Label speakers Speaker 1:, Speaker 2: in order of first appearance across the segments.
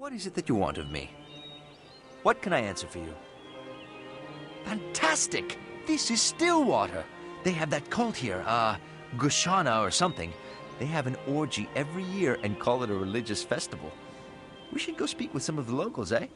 Speaker 1: What is it that you want of me? What can I answer for you? Fantastic! This is Stillwater. They have that cult here, Gushana or something. They have an orgy every year and call it a religious festival. We should go speak with some of the locals, eh?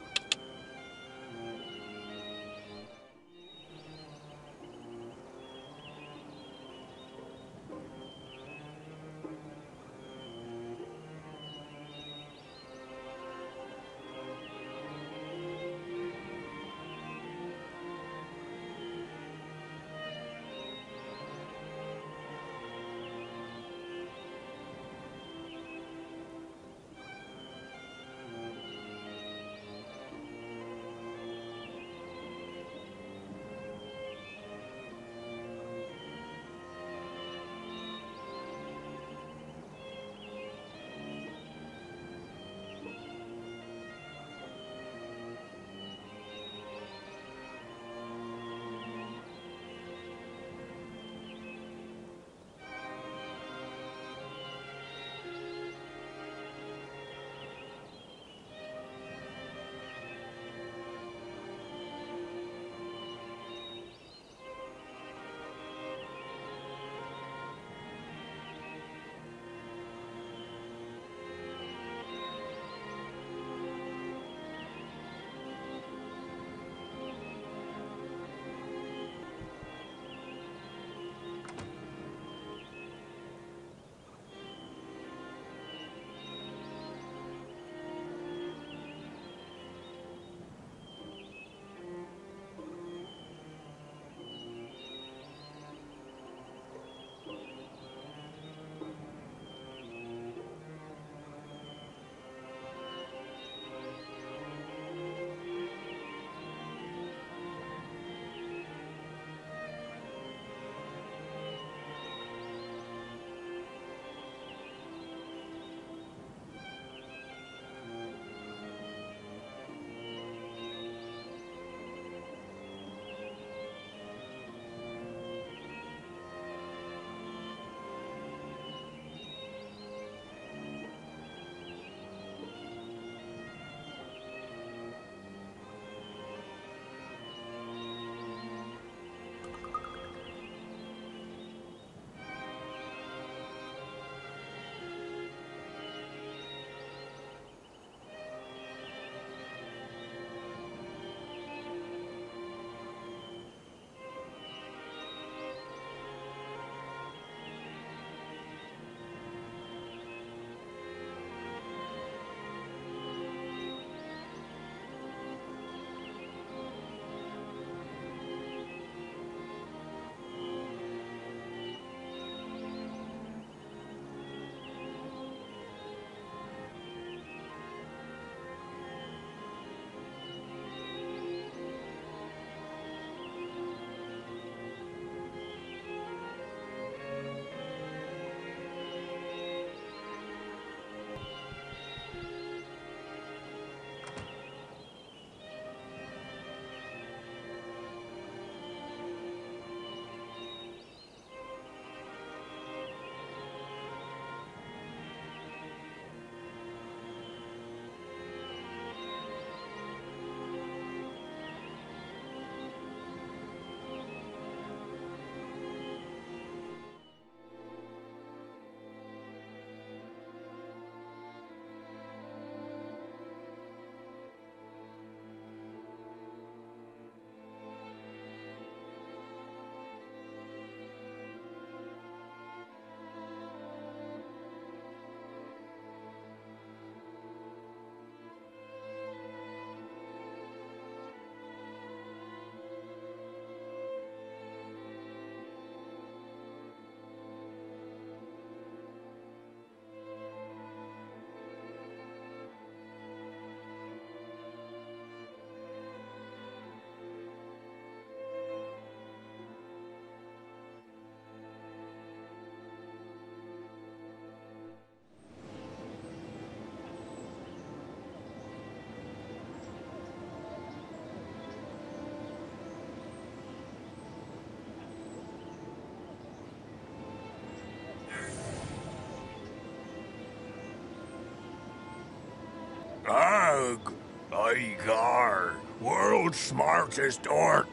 Speaker 2: Ugh! Igar, world's smartest orc.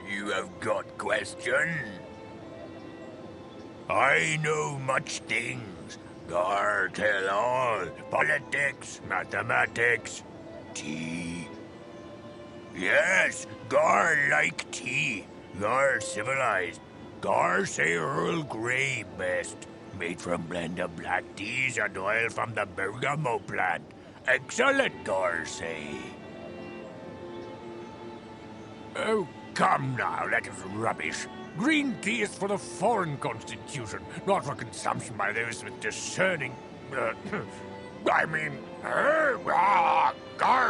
Speaker 2: You have got question? I know much things. Gar tell all. Politics, mathematics, tea. Yes, Gar like tea. Gar civilized. Gar say Earl Grey best. Made from blend of black teas and oil from the bergamot plant. Excellent, Gar say. Oh, come now, that is rubbish. Green tea is for the foreign constitution, not for consumption by those with discerning... Gar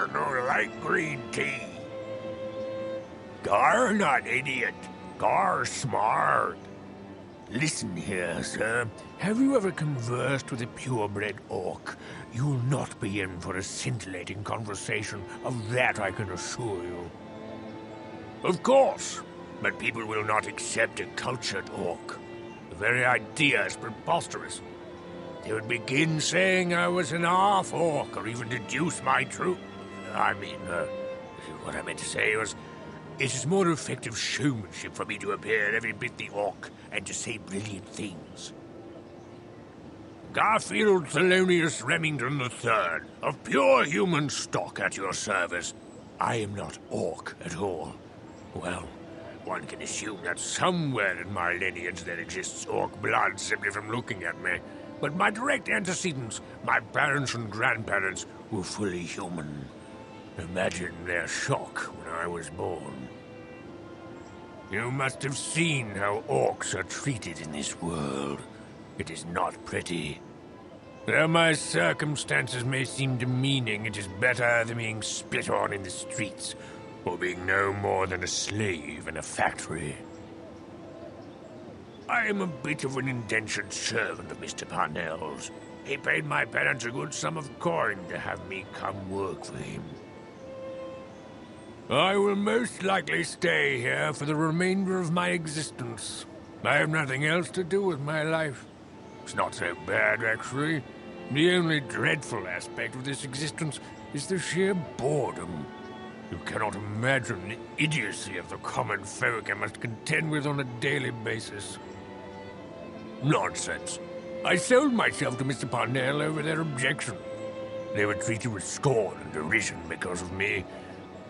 Speaker 2: no like green tea. Gar not idiot. Gar smart. Listen here, sir. Have you ever conversed with a purebred orc? You'll not be in for a scintillating conversation. Of that I can assure you. Of course. But people will not accept a cultured orc. The very idea is preposterous. They would begin saying I was an half-orc, or even deduce my true... what I meant to say was... It is more effective showmanship for me to appear every bit the orc and to say brilliant things. Garfield Thelonious Remington III, of pure human stock at your service. I am not orc at all. Well, one can assume that somewhere in my lineage there exists orc blood simply from looking at me. But my direct antecedents, my parents and grandparents, were fully human. Imagine their shock when I was born. You must have seen how orcs are treated in this world. It is not pretty. Though my circumstances may seem demeaning, it is better than being spit on in the streets, or being no more than a slave in a factory. I am a bit of an indentured servant of Mr. Parnell's. He paid my parents a good sum of coin to have me come work for him. I will most likely stay here for the remainder of my existence. I have nothing else to do with my life. It's not so bad, actually. The only dreadful aspect of this existence is the sheer boredom. You cannot imagine the idiocy of the common folk I must contend with on a daily basis. Nonsense. I sold myself to Mr. Parnell over their objection. They were treated with scorn and derision because of me.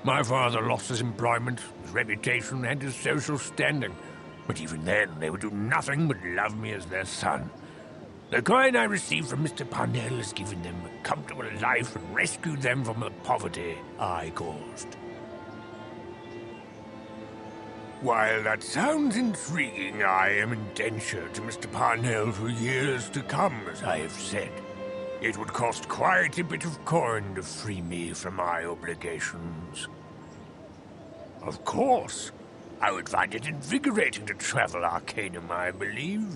Speaker 2: My father lost his employment, his reputation, and his social standing. But even then, they would do nothing but love me as their son. The coin I received from Mr. Parnell has given them a comfortable life and rescued them from the poverty I caused. While that sounds intriguing, I am indentured to Mr. Parnell for years to come, as I have said. It would cost quite a bit of coin to free me from my obligations. Of course. I would find it invigorating to travel Arcanum, I believe.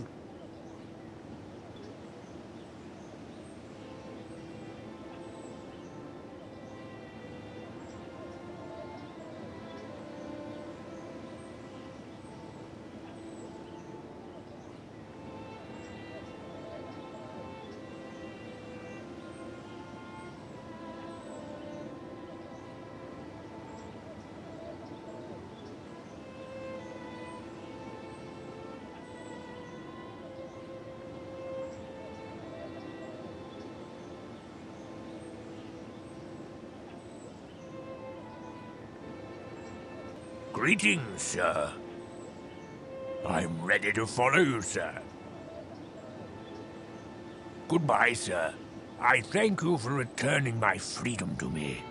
Speaker 2: Greetings, sir. I'm ready to follow you, sir. Goodbye, sir. I thank you for returning my freedom to me.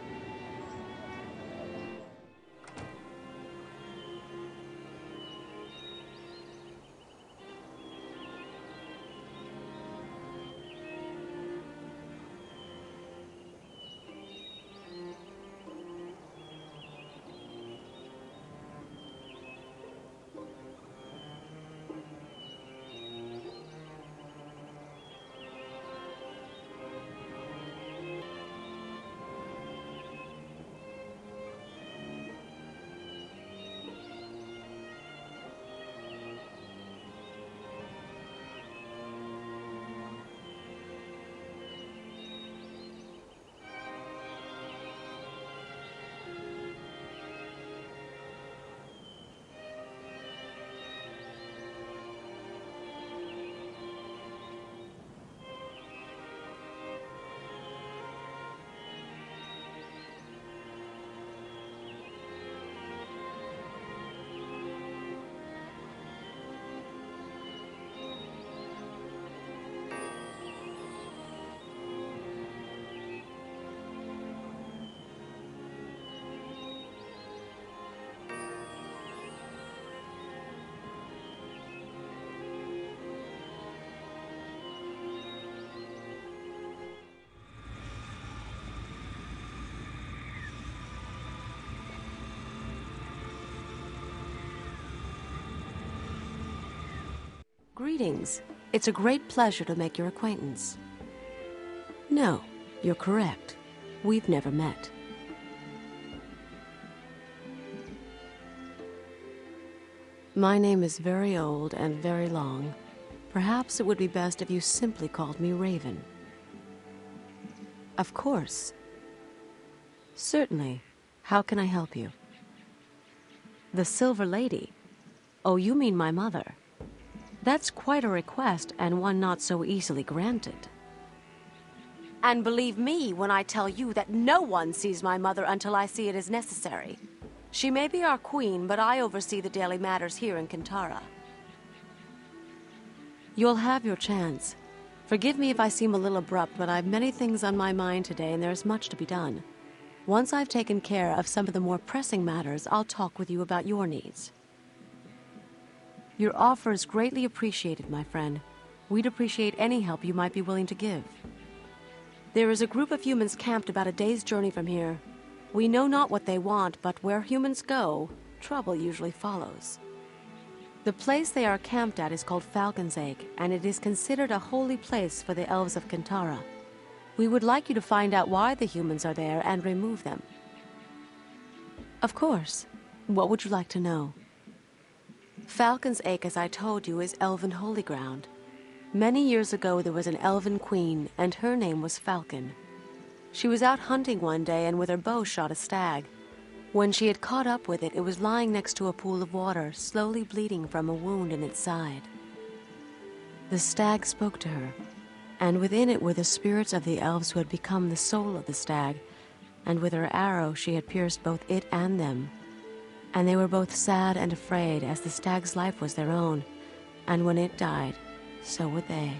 Speaker 3: Greetings. It's a great pleasure to make your acquaintance. No, you're correct. We've never met. My name is very old and very long. Perhaps it would be best if you simply called me Raven. Of course. Certainly. How can I help you? The Silver Lady? Oh, you mean my mother. That's quite a request, and one not so easily granted. And believe me when I tell you that no one sees my mother until I see it as necessary. She may be our queen, but I oversee the daily matters here in Kintara. You'll have your chance. Forgive me if I seem a little abrupt, but I've many things on my mind today, and there's much to be done. Once I've taken care of some of the more pressing matters, I'll talk with you about your needs. Your offer is greatly appreciated, my friend. We'd appreciate any help you might be willing to give. There is a group of humans camped about a day's journey from here. We know not what they want, but where humans go, trouble usually follows. The place they are camped at is called Falcon's Egg, and it is considered a holy place for the elves of Kintara. We would like you to find out why the humans are there and remove them. Of course. What would you like to know? Falcon's Egg, as I told you, is elven holy ground. Many years ago there was an elven queen, and her name was Falcon. She was out hunting one day and with her bow shot a stag. When she had caught up with it, it was lying next to a pool of water, slowly bleeding from a wound in its side. The stag spoke to her, and within it were the spirits of the elves who had become the soul of the stag, and with her arrow she had pierced both it and them. And they were both sad and afraid, as the stag's life was their own, and when it died, so would they.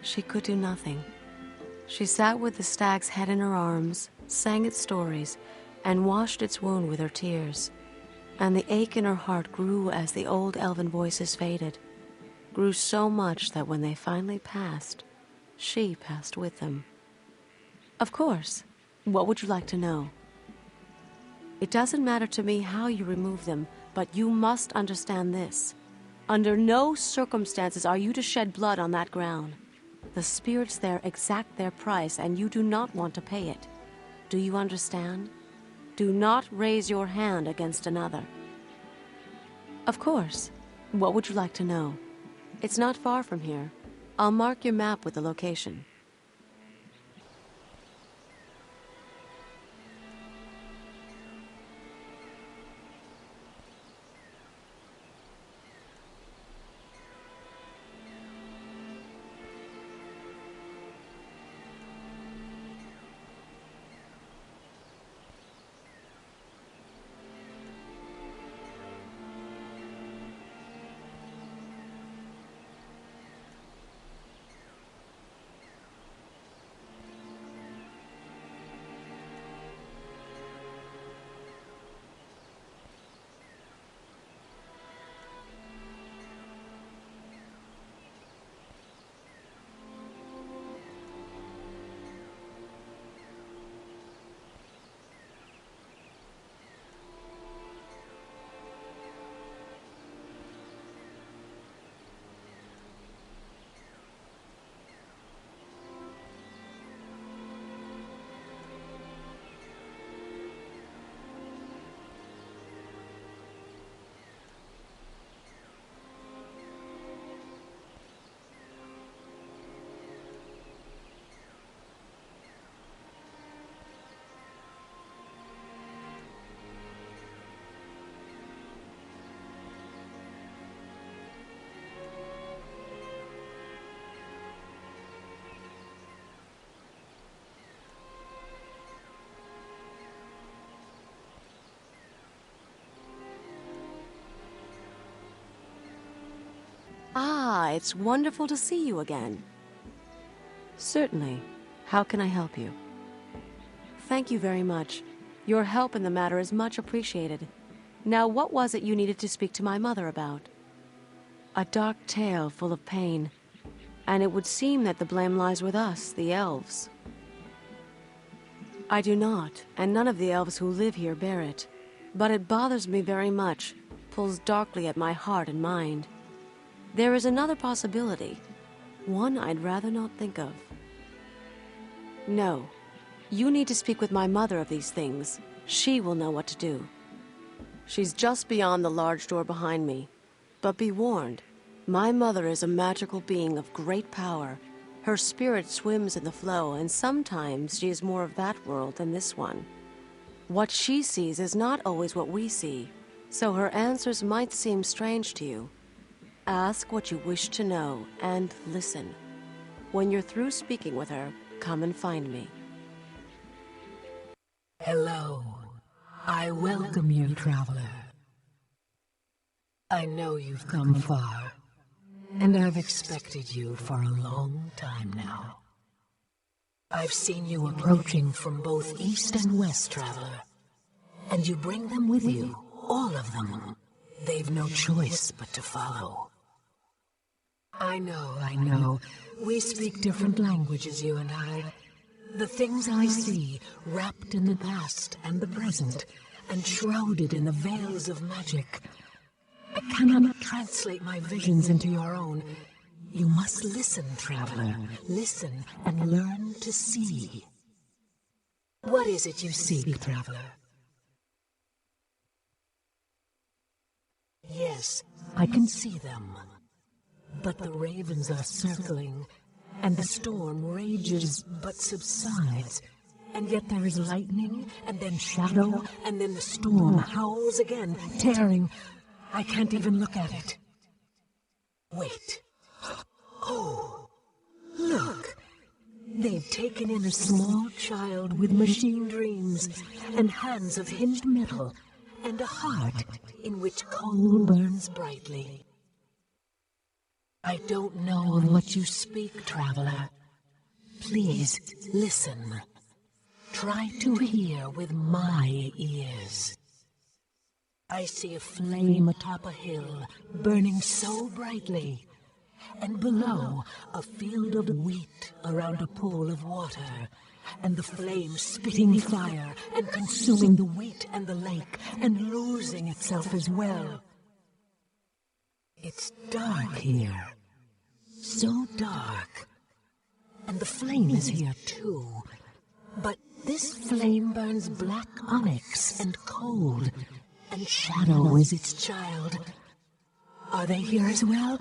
Speaker 3: She could do nothing. She sat with the stag's head in her arms, sang its stories, and washed its wound with her tears. And the ache in her heart grew as the old elven voices faded, grew so much that when they finally passed, she passed with them. Of course. What would you like to know? It doesn't matter to me how you remove them, but you must understand this. Under no circumstances are you to shed blood on that ground. The spirits there exact their price, and you do not want to pay it. Do you understand? Do not raise your hand against another. Of course. What would you like to know? It's not far from here. I'll mark your map with the location. Ah, it's wonderful to see you again. Certainly. How can I help you? Thank you very much. Your help in the matter is much appreciated. Now, what was it you needed to speak to my mother about? A dark tale full of pain. And it would seem that the blame lies with us, the elves. I do not, and none of the elves who live here bear it. But it bothers me very much, pulls darkly at my heart and mind. There is another possibility, one I'd rather not think of. No, you need to speak with my mother of these things. She will know what to do. She's just beyond the large door behind me. But be warned, my mother is a magical being of great power. Her spirit swims in the flow, and sometimes she is more of that world than this one. What she sees is not always what we see, so her answers might seem strange to you. Ask what you wish to know, and listen. When you're through speaking with her, come and find me.
Speaker 4: Hello. I welcome you, traveler. I know you've come far, and I've expected you for a long time now. I've seen you approaching from both east and west, traveler, and you bring them with you, all of them. They've no choice but to follow. I know. We speak different languages, you and I. The things I see, wrapped in the past and the present, and shrouded in the veils of magic. I cannot translate my visions into your own. You must listen, traveler. Listen and learn to see. What is it you seek, traveler? Yes, I can see them. But the ravens are circling, and the storm rages but subsides. And yet there is lightning, and then shadow, and then the storm howls again, tearing. I can't even look at it. Wait. Oh, look. They've taken in a small child with machine dreams, and hands of hinged metal, and a heart in which coal burns brightly. I don't know of what you speak, traveler. Please, listen. Try to hear with my ears. I see a flame atop a hill, burning so brightly, and below a field of wheat around a pool of water, and the flame spitting fire and consuming the wheat and the lake, and losing itself as well. It's dark here, so dark, and the flame is here too, but this flame burns black onyx and cold, and shadow is its child. Are they here as well?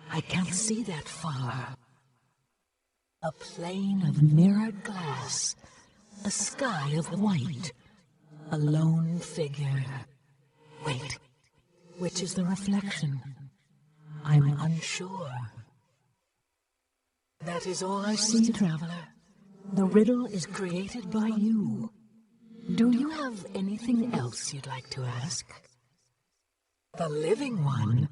Speaker 4: I can't see that far. A plain of mirrored glass, a sky of white, a lone figure. Wait, which is the reflection? I'm unsure. That is all I see, traveler. The riddle is created by you. Do you have anything else you'd like to ask? The living one?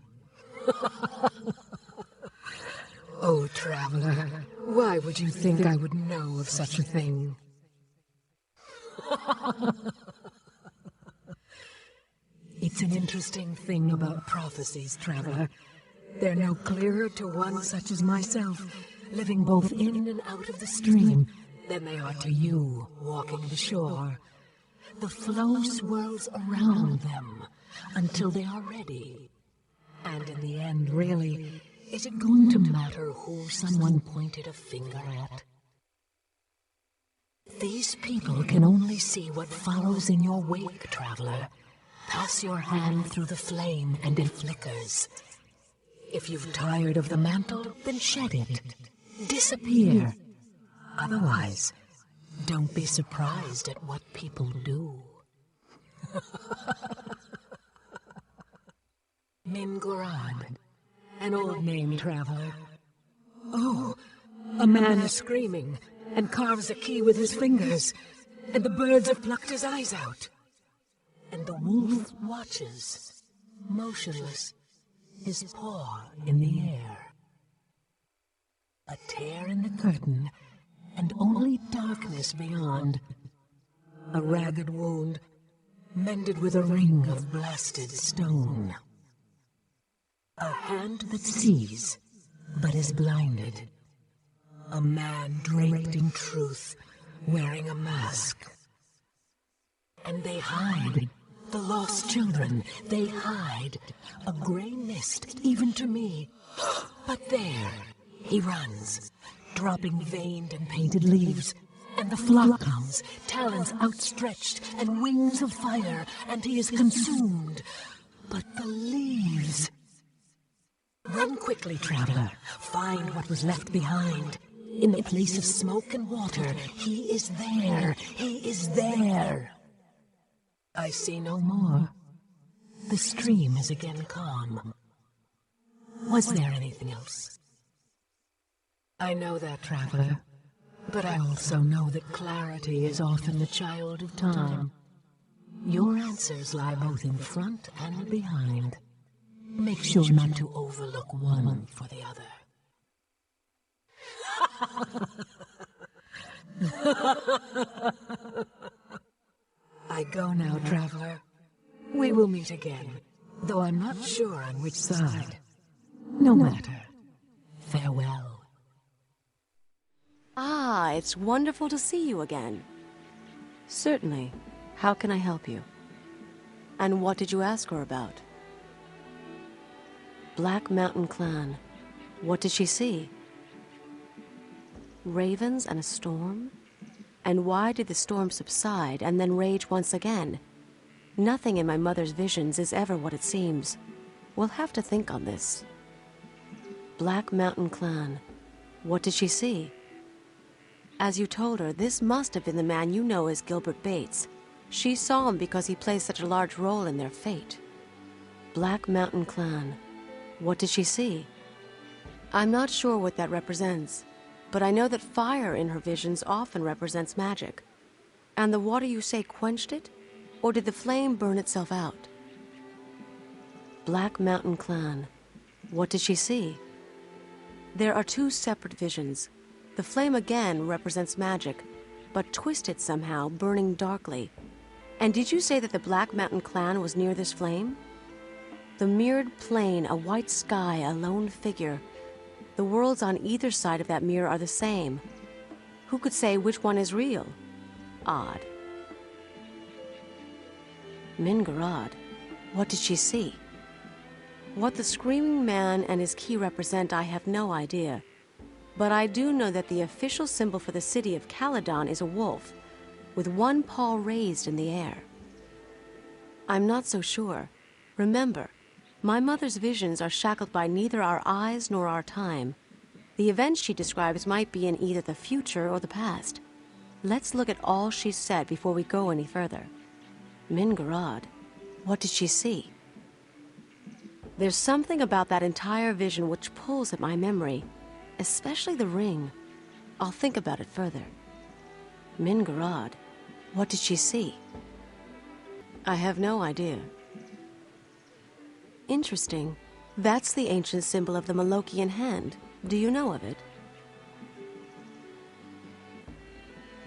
Speaker 4: Oh, traveler, why would you think I would know of such a thing? It's an interesting thing about prophecies, traveler. They're no clearer to one such as myself, living both in and out of the stream, than they are to you, walking the shore. The flow swirls around them until they are ready. And in the end, really, is it going to matter who someone pointed a finger at? These people can only see what follows in your wake, traveler. Pass your hand through the flame and it flickers. If you've tired of the mantle, then shed it. Disappear. Otherwise, don't be surprised at what people do. Mingorad, an old name, traveler. Oh, a man is screaming and carves a key with his fingers, and the birds have plucked his eyes out. And the wolf watches, motionless, his paw in the air. A tear in the curtain, and only darkness beyond. A ragged wound, mended with a ring of blasted stone. A hand that sees, but is blinded. A man draped in truth, wearing a mask. And they hide, The lost children, they hide. A gray mist, even to me. But there, he runs, dropping veined and painted leaves. And the flock comes, talons outstretched and wings of fire, and he is consumed. But the leaves... Run quickly, traveler. Find what was left behind. In the place of smoke and water, he is there. He is there. I see no more. The stream is again calm. Was there anything else? I know that, traveler. But I also know that clarity is often the child of time. Your answers lie both in front and behind. Make sure not to overlook one for the other. I go now, traveler. We will meet again, though I'm not sure on which side. No matter. Farewell.
Speaker 3: Ah, it's wonderful to see you again. Certainly. How can I help you? And what did you ask her about? Black Mountain Clan. What did she see? Ravens and a storm? And why did the storm subside and then rage once again? Nothing in my mother's visions is ever what it seems. We'll have to think on this. Black Mountain Clan. What did she see? As you told her, this must have been the man you know as Gilbert Bates. She saw him because he plays such a large role in their fate. Black Mountain Clan. What did she see? I'm not sure what that represents, but I know that fire in her visions often represents magic. And the water you say quenched it? Or did the flame burn itself out? Black Mountain Clan. What did she see? There are two separate visions. The flame again represents magic, but twisted somehow, burning darkly. And did you say that the Black Mountain Clan was near this flame? The mirrored plain, a white sky, a lone figure. The worlds on either side of that mirror are the same. Who could say which one is real? Odd. Mingarad. What did she see? What the Screaming Man and his key represent, I have no idea. But I do know that the official symbol for the city of Caledon is a wolf, with one paw raised in the air. I'm not so sure. Remember, my mother's visions are shackled by neither our eyes nor our time. The events she describes might be in either the future or the past. Let's look at all she's said before we go any further. Mingarad, what did she see? There's something about that entire vision which pulls at my memory, especially the ring. I'll think about it further. Mingarad, what did she see? I have no idea. Interesting. That's the ancient symbol of the Malokian hand. Do you know of it?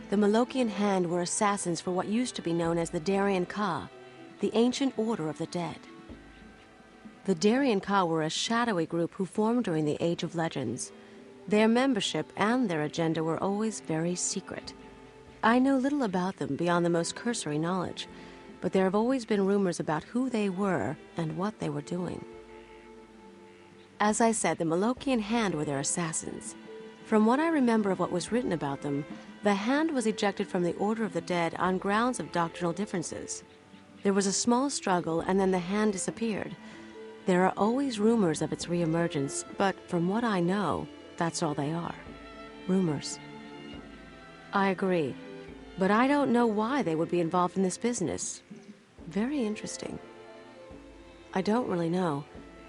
Speaker 3: The Malokian hand were assassins for what used to be known as the Darien Ka, the ancient order of the dead. The Darien Ka were a shadowy group who formed during the Age of Legends. Their membership and their agenda were always very secret. I know little about them beyond the most cursory knowledge, but there have always been rumors about who they were and what they were doing. As I said, the Malokian hand were their assassins. From what I remember of what was written about them, the hand was ejected from the Order of the Dead on grounds of doctrinal differences. There was a small struggle, and then the hand disappeared. There are always rumors of its reemergence, but from what I know, that's all they are. Rumors. I agree, but I don't know why they would be involved in this business. Very interesting. I don't really know,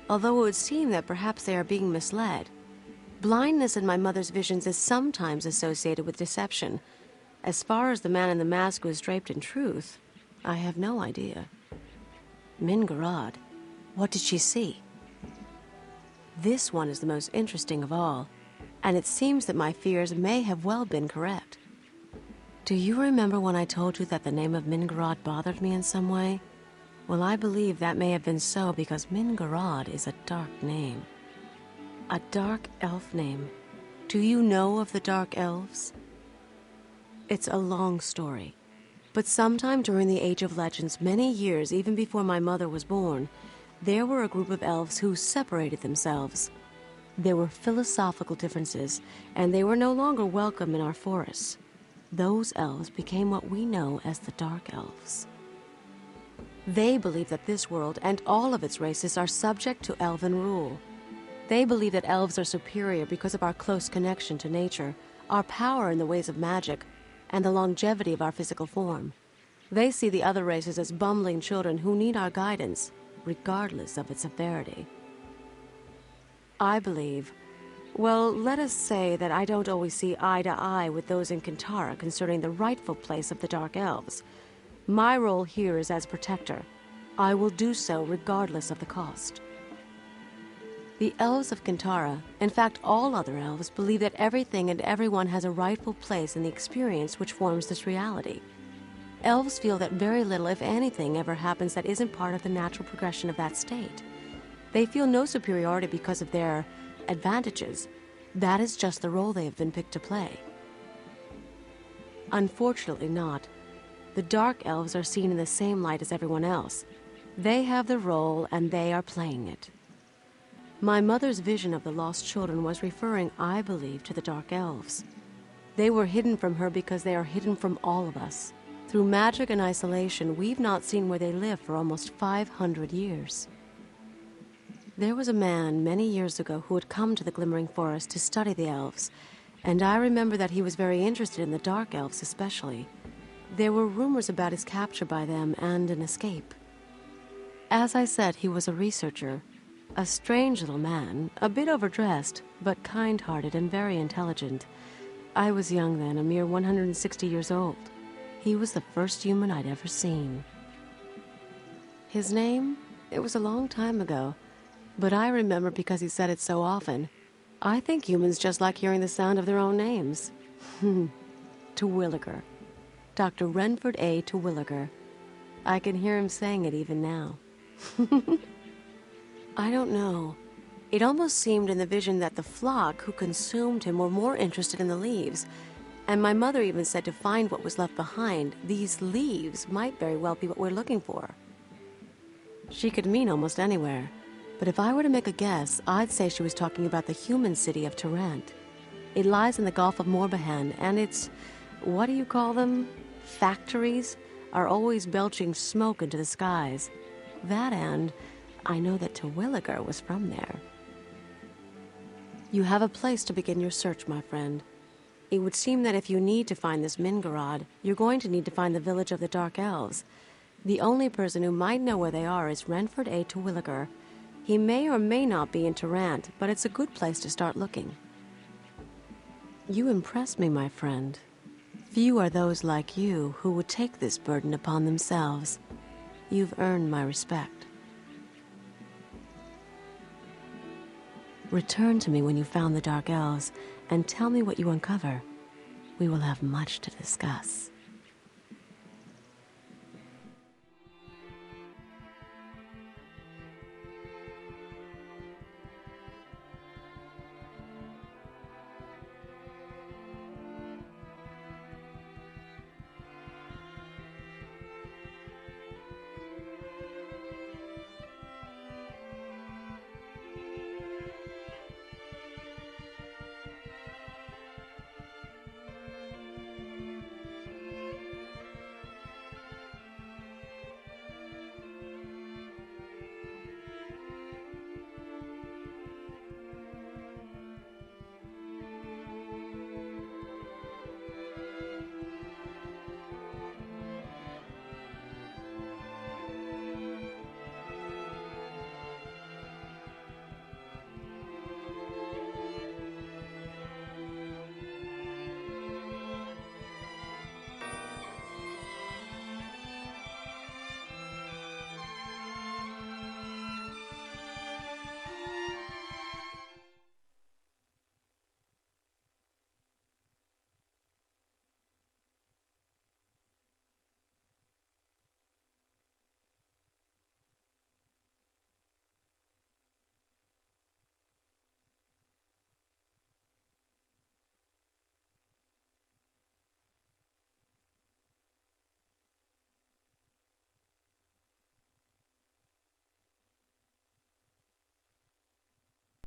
Speaker 3: although it would seem that perhaps they are being misled. Blindness in my mother's visions is sometimes associated with deception. As far as the man in the mask was draped in truth, I have no idea. Mingarad, what did she see? This one is the most interesting of all, and it seems that my fears may have well been correct. Do you remember when I told you that the name of Mingarad bothered me in some way? Well, I believe that may have been so because Mingarad is a dark name. A dark elf name. Do you know of the dark elves? It's a long story, But sometime during the Age of Legends, many years even before my mother was born, there were a group of elves who separated themselves. There were philosophical differences, and they were no longer welcome in our forests. Those elves became what we know as the Dark Elves. They believe that this world and all of its races are subject to elven rule. They believe that elves are superior because of our close connection to nature, our power in the ways of magic, and the longevity of our physical form. They see the other races as bumbling children who need our guidance, regardless of its severity. I believe, well, let us say that I don't always see eye to eye with those in Kintara concerning the rightful place of the Dark Elves. My role here is as protector. I will do so regardless of the cost. The elves of Kintara, in fact all other elves, believe that everything and everyone has a rightful place in the experience which forms this reality. Elves feel that very little, if anything, ever happens that isn't part of the natural progression of that state. They feel no superiority because of their advantages. That is just the role they have been picked to play. Unfortunately not. The Dark Elves are seen in the same light as everyone else. They have the role and they are playing it. My mother's vision of the lost children was referring, I believe, to the Dark Elves. They were hidden from her because they are hidden from all of us. Through magic and isolation, we've not seen where they live for almost 500 years. There was a man many years ago who had come to the Glimmering Forest to study the elves, and I remember that he was very interested in the Dark Elves especially. There were rumors about his capture by them and an escape. As I said, he was a researcher. A strange little man, a bit overdressed, but kind-hearted and very intelligent. I was young then, a mere 160 years old. He was the first human I'd ever seen. His name? It was a long time ago, but I remember because he said it so often. I think humans just like hearing the sound of their own names. Terwilliger. Dr. Renford A. Terwilliger. I can hear him saying it even now. I don't know. It almost seemed in the vision that the flock who consumed him were more interested in the leaves. And my mother even said to find what was left behind, these leaves might very well be what we're looking for. She could mean almost anywhere. But if I were to make a guess, I'd say she was talking about the human city of Tarant. It lies in the Gulf of Morbihan, and its, what do you call them? Factories are always belching smoke into the skies. That and I know that Terwilliger was from there. You have a place to begin your search, my friend. It would seem that if you need to find this Mingarad, you're going to need to find the village of the Dark Elves. The only person who might know where they are is Renford A. Terwilliger. He may or may not be in Tarant, but it's a good place to start looking. You impress me, my friend. Few are those like you who would take this burden upon themselves. You've earned my respect. Return to me when you found the Dark Elves, and tell me what you uncover. We will have much to discuss.